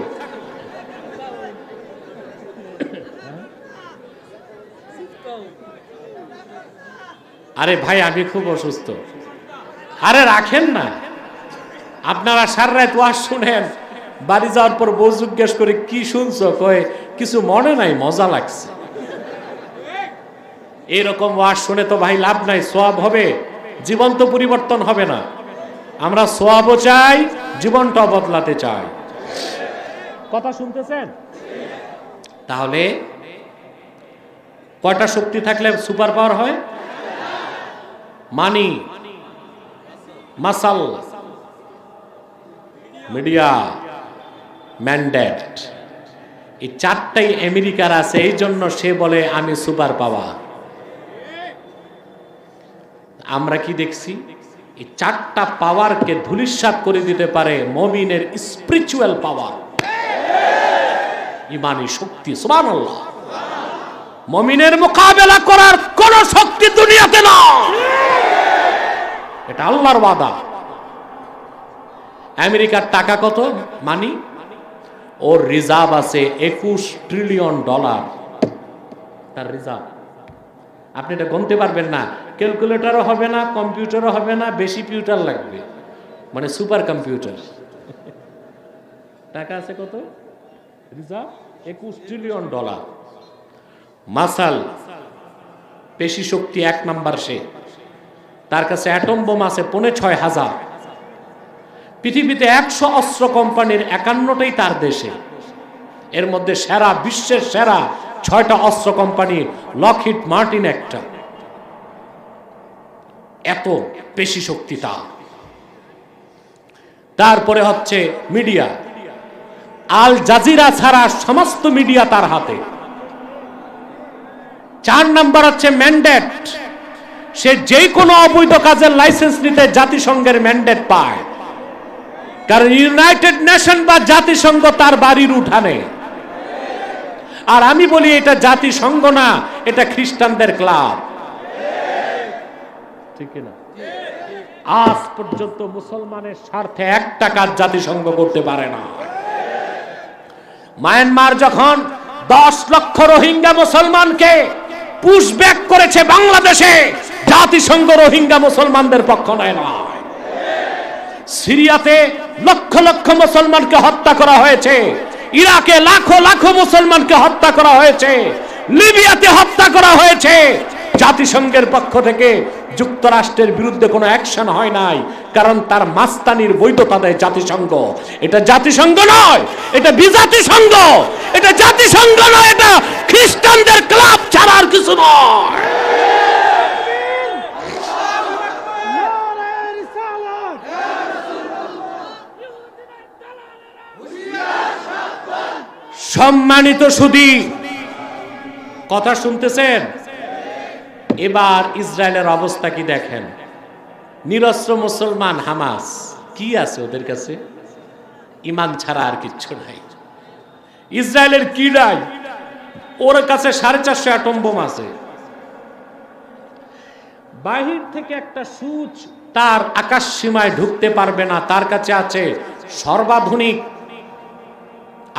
আরে ভাই আমি খুব অসুস্থ। আরে রাখেন না, আপনারা সারা রাত ওয়াজ শুনেন, বাড়ি যাওয়ার পর বউ জিজ্ঞেস করে কি শুনছো, কয় কিছু মনে নাই, মজা লাগছে। এরকম ওয়াজ শুনে তো ভাই লাভ নাই, সওয়াব হবে, জীবন তো পরিবর্তন হবে না। আমরা সওয়াবও চাই, জীবনটাও বদলাতে চাই। কথা শুনতেছেন? তাহলে কয়টা শক্তি থাকলে সুপার পাওয়ার হয়? মানি, মাসাল, মিডিয়া, ম্যান্ডেট, এই 4টাই আমেরিকার আছে, এই জন্য সে বলে আমি সুপার পাওয়ার। আমরা কি দেখছি? এই 4টা পাওয়ারকে ধূলিসাৎ করে দিতে পারে মুমিনের স্পিরিচুয়াল পাওয়ার, ইমানি শক্তি। সুবহানাল্লাহ। মুমিনের মোকাবেলা করার কোন শক্তি দুনিয়াতে না, এটা আল্লাহর ওয়াদা। আমেরিকার টাকা কত? মানি, ওর রিজার্ভ আছে $21 ট্রিলিয়ন, তার রিজার্ভ। আপনি এটা গুনতে পারবেন না, ক্যালকুলেটরও হবে না, কম্পিউটারও হবে না, বেশি পিউটার লাগবে, মানে সুপার কম্পিউটার। টাকা আছে কত? Reserve $21 trillion. মাসাল, পেশি শক্তি 1 নাম্বার সে, তার কাছে অ্যাটম বোম আছে 65,000। পৃথিবীতে 100 অস্ত্র কোম্পানির 51টাই তার দেশে। এর মধ্যে সেরা, বিশ্বের সেরা 6টা অস্ত্র কোম্পানি, লকহিড মার্টিন একটা। এত পেশি শক্তি তার। তারপরে হচ্ছে মিডিয়া, আল জাজিরা ছাড়া সমস্ত মিডিয়া তার হাতে। 4 নাম্বার হচ্ছে ম্যান্ডেট, সে যে কোনো অবৈধ কাজের লাইসেন্স নিতে জাতিসংঘের ম্যান্ডেট পায়, কারণ ইউনাইটেড নেশন বা জাতিসংঘ তার বাড়ির উঠানে। আর আমি বলি এটা জাতিসংঘ না, এটা খ্রিস্টানদের ক্লাব। ঠিক না? আজ পর্যন্ত মুসলমানের স্বার্থে একটা কাজ জাতিসংঘ করতে পারে না। মায়ানমার যখন 10 লক্ষ রোহিঙ্গা মুসলমানকে পুশব্যাক করেছে বাংলাদেশে, জাতিসংঘ রোহিঙ্গা মুসলমানদের পক্ষ নেয় না। সিরিয়াতে লক্ষ লক্ষ মুসলমানকে হত্যা করা হয়েছে, ইরাকে লাখো লাখো মুসলমানকে হত্যা করা হয়েছে, লিবিয়াতে হত্যা করা হয়েছে। জাতিসংঘের পক্ষ থেকে যুক্তরাষ্ট্রের বিরুদ্ধে কোনো অ্যাকশন হয় নাই, কারণ তার মাস্তানির বৈধতা দেয় জাতিসংঘ। এটা জাতিসংঘ নয়, এটা বিজাতিসংঘ। এটা জাতিসংঘ নয়, এটা খ্রিস্টানদের ক্লাব ছাড়া আর কিছু নয়। সম্মানিত সুধী, কথা শুনতেছেন? এবার ইসরায়েলের অবস্থা কি দেখেন। নিরস্ত্র মুসলমান হামাস, কি আছে ওদের কাছে? ঈমান ছাড়া আর কিচ্ছু নাই। ইসরায়েলের কি নাই? ওর কাছে 450 অ্যাটম বোম আছে। বাহির থেকে একটা সূচ তার আকাশ সীমায় ঢুকতে পারবে না। তার কাছে আছে সর্বাধুনিক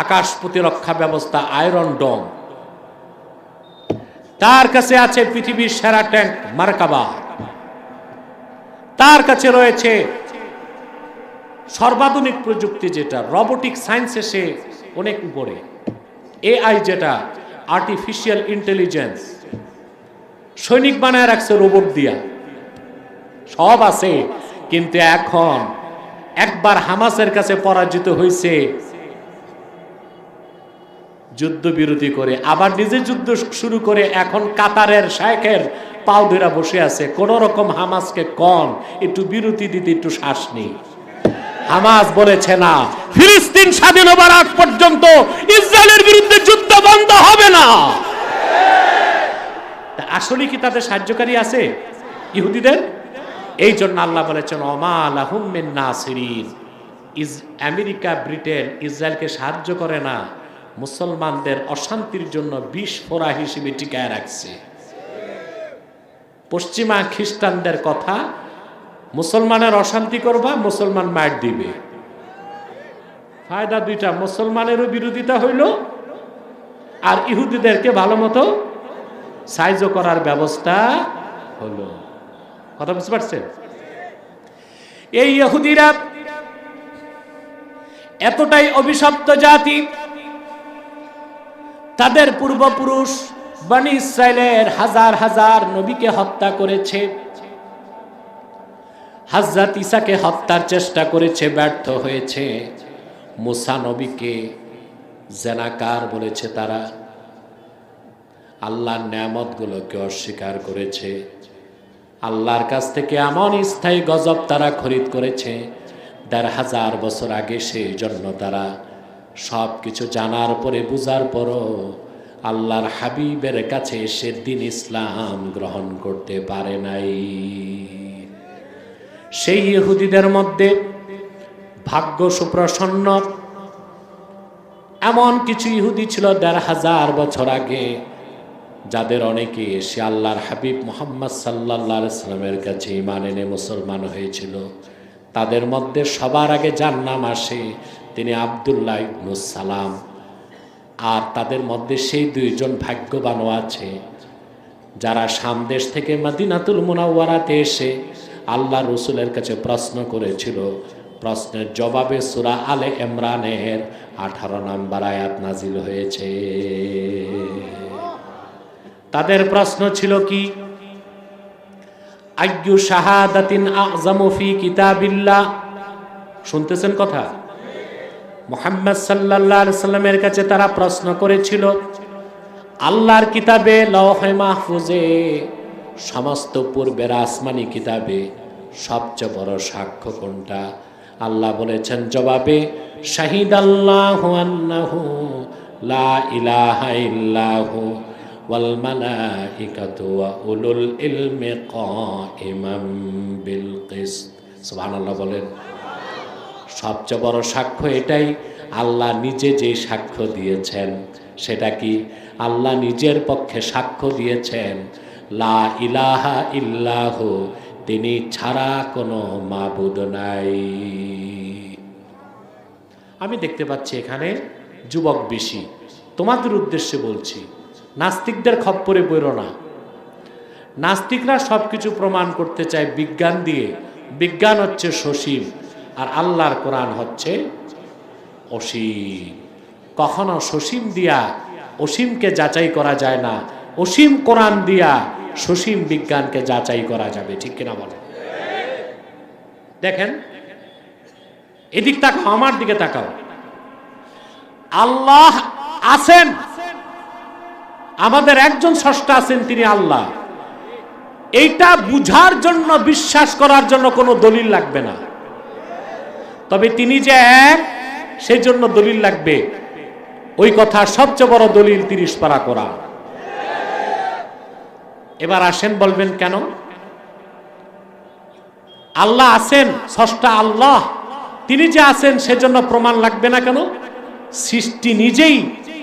আকাশ প্রতিরক্ষা ব্যবস্থা, আয়রন ডোম। তার কাছে আছে পৃথিবীর সেরা ট্যাঙ্ক মার্কাবা। তার কাছে রয়েছে সর্বাধুনিক প্রযুক্তি, যেটা রোবোটিক সায়েন্সে সে অনেক উপরে, এআই যেটা আর্টিফিশিয়াল ইন্টেলিজেন্স, সৈনিক বানায় রাখছে রোবট দিয়া, সব আছে। কিন্তু এখন একবার হামাসের কাছে পরাজিত হয়েছে, যুদ্ধবিরতি করে আবার নিজে যুদ্ধ শুরু করে এখন কাতারের শায়েখের পাও ধরে বসে আছে। কোন রকম হামাসকে কম একটু বিরতি দিতে একটু শ্বাস নেই। হামাস বলেছে না, ফিলিস্তিন স্বাধীন হবার আগ পর্যন্ত ইসরায়েলের বিরুদ্ধে যুদ্ধ বন্ধ হবে না। আসলে কি তাদের সাহায্যকারী আছে? ইহুদিদের। এই জন্য আল্লাহ বলেছেন ওমা লাহুম মিন নাসিরিন, আমেরিকা ব্রিটেন ইসরায়েলকে সাহায্য করে না, মুসলমানদের অশান্তির জন্য বিষ ফোড়া হিসেবে টিকায় রাখছে। পশ্চিমা খ্রিস্টানদের কথা, মুসলমানের অশান্তি করবা মুসলমান মার দিবে, ফায়দা দুইটা, মুসলমানেরও বিরোধিতা হইল আর ইহুদিদেরকে ভালো মতো সাহায্য করার ব্যবস্থা হলো। কথা বুঝতে পারছেন? এই ইহুদিরা এতটাই অভিশপ্ত জাতি, তাদের পূর্বপুরুষ বনি ইসরায়েলের হাজার হাজার নবীকে হত্যা করেছে, হযরত ঈসাকে হত্যার চেষ্টা করেছে, ব্যর্থ হয়েছে। মুসা নবীকে জেনাকার বলেছে তারা, আল্লাহর নেয়ামতগুলোকে অস্বীকার করেছে, আল্লাহর কাছ থেকে এমন স্থায়ী গজব তারা খরিদ করেছে ১৫০০ বছর আগে। সেই জন্য তারা সব কিছু জানার পরে, বুঝার পরও আল্লাহর হাবিবের কাছে এসে দিন ইসলাম গ্রহণ করতে পারে নাই। সেই ইহুদিদের মধ্যে ভাগ্য সুপ্রসন্ন এমন কিছু ইহুদি ছিল ১৫০০ বছর আগে, যাদের অনেকে এসে আল্লাহর হাবিব মুহাম্মদ সাল্লাল্লাহু আলাইহি সাল্লামের কাছে ঈমান এনে মুসলমান হয়েছিল। তাদের মধ্যে সবার আগে যার নাম আসে তিনি আব্দুল্লাহ ইবনে সালাম। আর তাদের মধ্যে সেই দুইজন ভাগ্যবানও আছে যারা শাম দেশ থেকে মদিনাতুল মুনাওয়ারাতে এসে আল্লাহ রসুলের কাছে প্রশ্ন করেছিল। প্রশ্নের জবাবে সূরা আলে ইমরানের 18 নম্বর আয়াত নাজিল হয়েছে। তাদের প্রশ্ন ছিল কি? আইয়ু শাহাদাতিন আযযামু ফি কিতাবিল্লাহ। শুনতেছেন কথা? মুহাম্মদ সাল্লাল্লাহু আলাইহি সাল্লামের কাছে তারা প্রশ্ন করেছিল, আল্লাহর কিতাবে লওহে মাহফুজে, সমস্ত পূর্বের আসমানি কিতাবে সবচেয়ে বড় সাক্ষ্য কোনটা? আল্লাহ বলেছেন জবাবে, শাহিদাল্লাহু আন্নাহু লা ইলাহা ইল্লাহু ওয়াল মালাইকাতু ওয়া উলুল ইলমি কাইমান বিল কিসত। সুবহানাল্লাহ বলেন। সবচেয়ে বড় সাক্ষ্য এটাই, আল্লাহ নিজে যে সাক্ষ্য দিয়েছেন। সেটা কি? আল্লাহ নিজের পক্ষে সাক্ষ্য দিয়েছেন লা ইলাহা ইল্লাহু, তিনি ছাড়া কোনো মাবুদ নাই। আমি দেখতে পাচ্ছি এখানে যুবক বেশি, তোমাদের উদ্দেশ্যে বলছি, নাস্তিকদের খপ্পরে পড়ো না। নাস্তিকরা সবকিছু প্রমাণ করতে চায় বিজ্ঞান দিয়ে। বিজ্ঞান হচ্ছে সসীম আর আল্লাহর কোরআন হচ্ছে অসীম। কখনো সসীম দিয়া অসীমকে যাচাই করা যায় না, অসীম কোরআন দিয়া সসীম বিজ্ঞানকে যাচাই করা যাবে। ঠিক কিনা বলেন? দেখেন, এদিক তাকাও, আমার দিকে তাকাও। আল্লাহ আছেন, আমাদের একজন স্রষ্টা আছেন, তিনি আল্লাহ। এইটা বুঝার জন্য, বিশ্বাস করার জন্য কোনো দলিল লাগবে না। তবে তিনি যে এক, সেই জন্য দলিল লাগবে। ওই কথা সবচেয়ে বড় দলিল 30 পারা কোরআন। এবার আসেন, বলবেন কেন? আল্লাহ আছেন, স্রষ্টা আল্লাহ, তিনি যে আছেন সেজন্য প্রমাণ লাগবে না কেন? সৃষ্টি নিজেই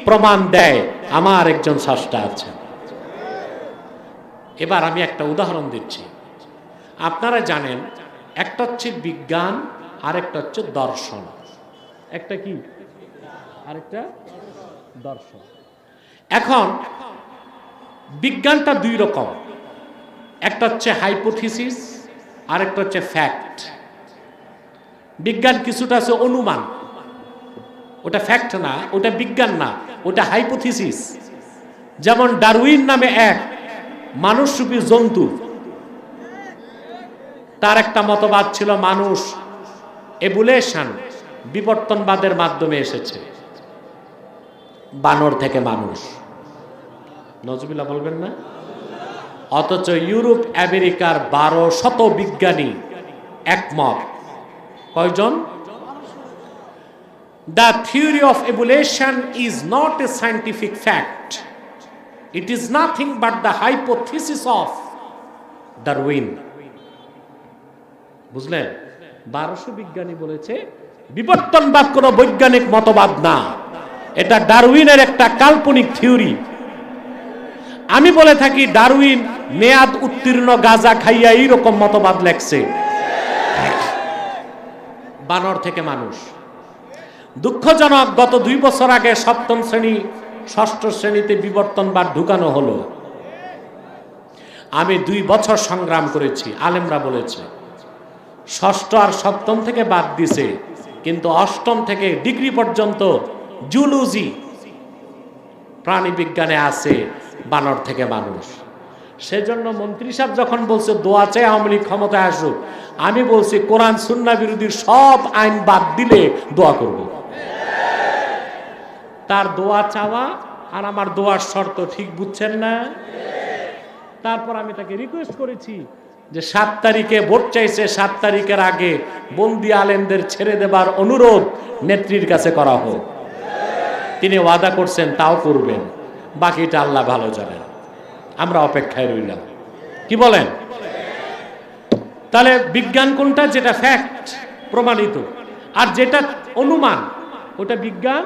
প্রমাণ দেয় আমার একজন স্রষ্টা আছেন। এবার আমি একটা উদাহরণ দিচ্ছি। আপনারা জানেন, একটা হচ্ছে বিজ্ঞান আর একটা হচ্ছে দর্শন। একটা কি? আরেকটা দর্শন। এখন বিজ্ঞানটা দুই রকম, একটা হচ্ছে হাইপোথিসিস আর একটা হচ্ছে ফ্যাক্ট। বিজ্ঞান কিছুটা আছে অনুমান, ওটা ফ্যাক্ট না, ওটা বিজ্ঞান না, ওটা হাইপোথিসিস। যেমন ডারউইন নামে এক মানুষরূপী জন্তু, তার একটা মতবাদ ছিল মানুষ এভুলেশন, বিবর্তনবাদের মাধ্যমে এসেছে, বানর থেকে মানুষ। নজরুল্লাহ বলবেন না? অথচ ইউরোপ আমেরিকার 1200 বিজ্ঞানী একমত। কয়জন? The theory of evolution is not a scientific fact. It is nothing but the hypothesis of Darwin, বুঝলেন? 1200 বিজ্ঞানী বলেছে বিবর্তনবাদ কোনো বৈজ্ঞানিক মতবাদ না, এটা ডারউইনের একটা কাল্পনিক থিওরি। আমি বলে থাকি ডারউইন মেয়াদ উত্তীর্ণ গাঁজা খাইয়া এইরকম মতবাদ লেখছে, বানর থেকে মানুষ। দুঃখজনক, গত 2 বছর আগে 7ম শ্রেণী 6ষ্ঠ শ্রেণীতে বিবর্তনবাদ ঢুকানো হলো। আমি 2 বছর সংগ্রাম করেছি, আলেমরা বলেছে 6ষ্ঠ আর 7ম থেকে বাদ দিছে, কিন্তু 8ম থেকে ডিগ্রি পর্যন্ত জুলজি প্রাণী বিজ্ঞানে আছে বানর থেকে মানুষ। সেজন্য মন্ত্রী সাহেব যখন বলছে দোয়া চাই আওয়ামী লীগ ক্ষমতায় আসুক, আমি বলছি কোরআন সুন্নাহ বিরোধী সব আইন বাদ দিলে দোয়া করব। তার দোয়া চাওয়া আর আমার দোয়ার শর্ত ঠিক বুঝছেন না? তারপর আমি তাকে রিকোয়েস্ট করেছি যে 7 তারিখে ভোট চাইছে, 7 তারিখের আগে বন্দি আলেমদের ছেড়ে দেবার অনুরোধ নেত্রীর কাছে করা হোক। তিনি ওয়াদা করছেন তাও করবেন, বাকিটা আল্লাহ ভালো জানেন, আমরা অপেক্ষায় রইলাম। কি বলেন? তাহলে বিজ্ঞান কোনটা? যেটা ফ্যাক্ট প্রমাণিত, আর যেটা অনুমান ওটা বিজ্ঞান।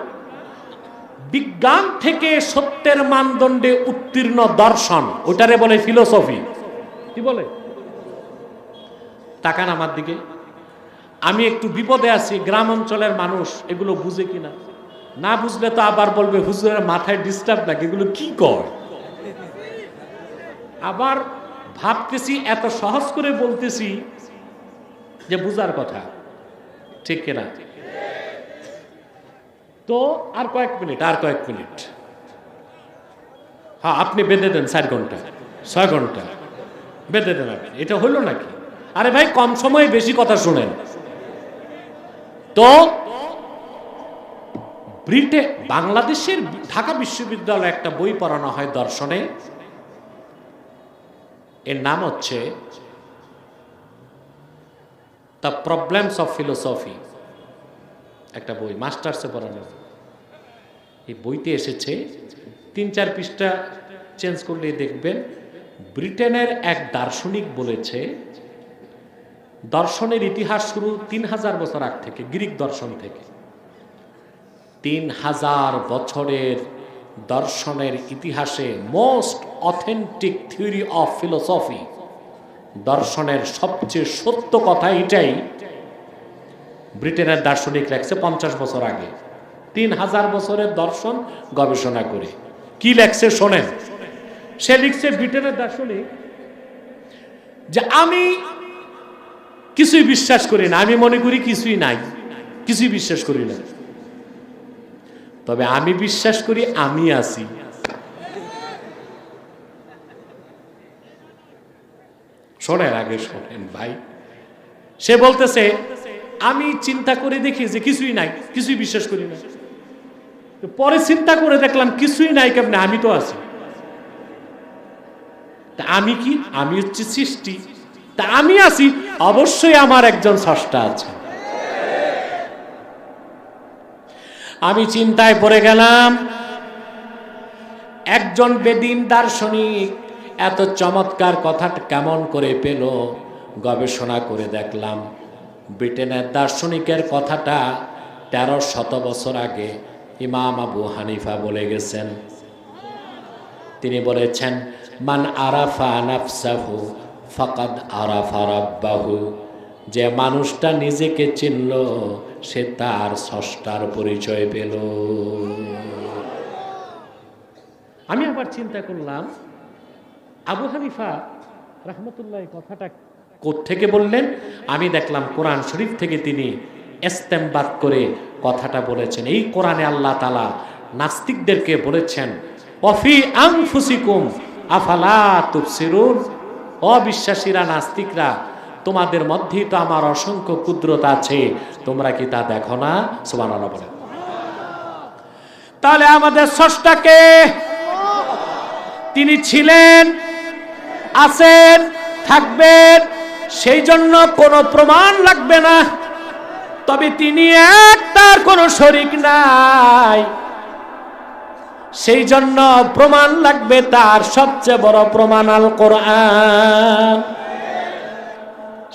বিজ্ঞান থেকে সত্যের মানদণ্ডে উত্তীর্ণ দর্শন, ওটারে বলে ফিলোসফি। কি বলে? তাকান আমার দিকে, আমি একটু বিপদে আছি, গ্রাম অঞ্চলের মানুষ এগুলো বুঝে কিনা, না বুঝলে তো আবার বলবে হুজুরের মাথায় ডিস্টার্ব লাগে, এগুলো কি কয়। আবার ভাবতেছি এত সহজ করে বলতেছি যে বুঝার কথা, ঠিক কিনা? তো আর কয়েক মিনিট, হ্যাঁ আপনি বেঁধে দেন 4 ঘন্টা 6 ঘন্টা বেঁধে দেন আপনি, এটা হলো নাকি? আরে ভাই কম সময়ে বেশি কথা শুনেন। তো বাংলাদেশের ঢাকা বিশ্ববিদ্যালয়ে একটা বই পড়ানো হয় দর্শনে, এর নাম হচ্ছে দ্য প্রবলেমস অফ ফিলোসফি, একটা বই মাস্টার্সে পড়ানো। এই বইতে এসেছে 3-4 পৃষ্ঠা চেঞ্জ করলে দেখবেন ব্রিটেনের এক দার্শনিক বলেছে দর্শনের ইতিহাস শুরু 3000 বছর আগ থেকে, গ্রিক দর্শন থেকে। 3000 বছরের দর্শনের ইতিহাসে most authentic theory of philosophy, দর্শনের সবচেয়ে সত্য কথা এটাই ব্রিটেনের দার্শনিক লেখছে 50 বছর আগে, 3000 বছরের দর্শন গবেষণা করে। কি লেখছে শোনেন। সে লিখছে, ব্রিটেনের দার্শনিক, যে আমি কিছুই বিশ্বাস করি না, আমি মনে করি কিছুই নাই, কিছুই বিশ্বাস করি না, তবে আমি বিশ্বাস করি আমি আছি। শোনেন, আগে শোনেন ভাই। সে বলতেছে আমি চিন্তা করে দেখি যে কিছুই নাই, কিছুই বিশ্বাস করি না, পরে চিন্তা করে দেখলাম কিছুই নাই কেমনে, আমি তো আছি। তা আমি কি? আমি হচ্ছে সৃষ্টি। তা আমি আছি, অবশ্যই আমার একজন স্রষ্টা আছে। আমি চিন্তায় পড়ে গেলাম, একজন বেদিন দার্শনিক এত চমৎকার কথাটা কেমন করে পেল? গবেষণা করে দেখলাম ব্রিটেনের দার্শনিকের কথাটা 1300 বছর আগে ইমাম আবু হানিফা বলে গেছেন। তিনি বলেছেন, মান আরাফা নাফসাহু ফাকাদ আরাফা রাব্বাহু, যে মানুষটা নিজেকে চিনল সে তার স্রষ্টার পরিচয় পেল। আমি আবার চিন্তা করলাম, আবু হানিফা রাহমাতুল্লাহ কথাটা কোত্থেকে বললেন? আমি দেখলাম কোরআন শরীফ থেকে তিনি ইস্তেমবাত করে কথাটা বলেছেন। এই কোরআনে আল্লাহ তাআলা নাস্তিকদেরকে বলেছেন, ওয়াফি আনফুসিকুম আফালা তুবসিরুন, অবিশ্বাসীরা, নাস্তিকরা, তোমাদের মধ্যেই তো আমার অসংখ্য কুদরত আছে, তোমরা কি তা দেখো না? সুবহানাল্লাহ বলেন। তাহলে আমাদের স্রষ্টাকে, তিনি ছিলেন, আছেন, থাকবেন, সেই জন্য কোনো প্রমাণ লাগবে না। তবে তিনি এক, তার কোনো শরীক নাই, সেই জন্য প্রমাণ লাগবে তার। সবচেয়ে বড় প্রমাণ আল কোরআন।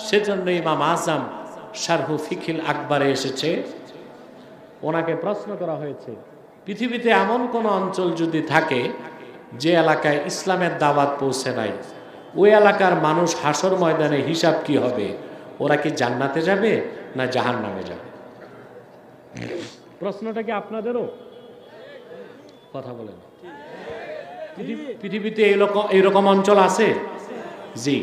সেজন্য ইমাম আজম শারহু ফিকিল আকবরে এসেছে, ওনাকে প্রশ্ন করা হয়েছে পৃথিবীতে এমন কোন অঞ্চল যদি থাকে যে এলাকায় ইসলামের দাওয়াত পৌঁছে নাই, ওই এলাকার মানুষ হাসর ময়দানে হিসাব কি হবে? ওরা কি জান্নাতে যাবে না জাহান্নামে যাবে? প্রশ্নটা কি আপনাদেরও? কথা বলেন। পৃথিবীতে এইরকম অঞ্চল আছে? জি।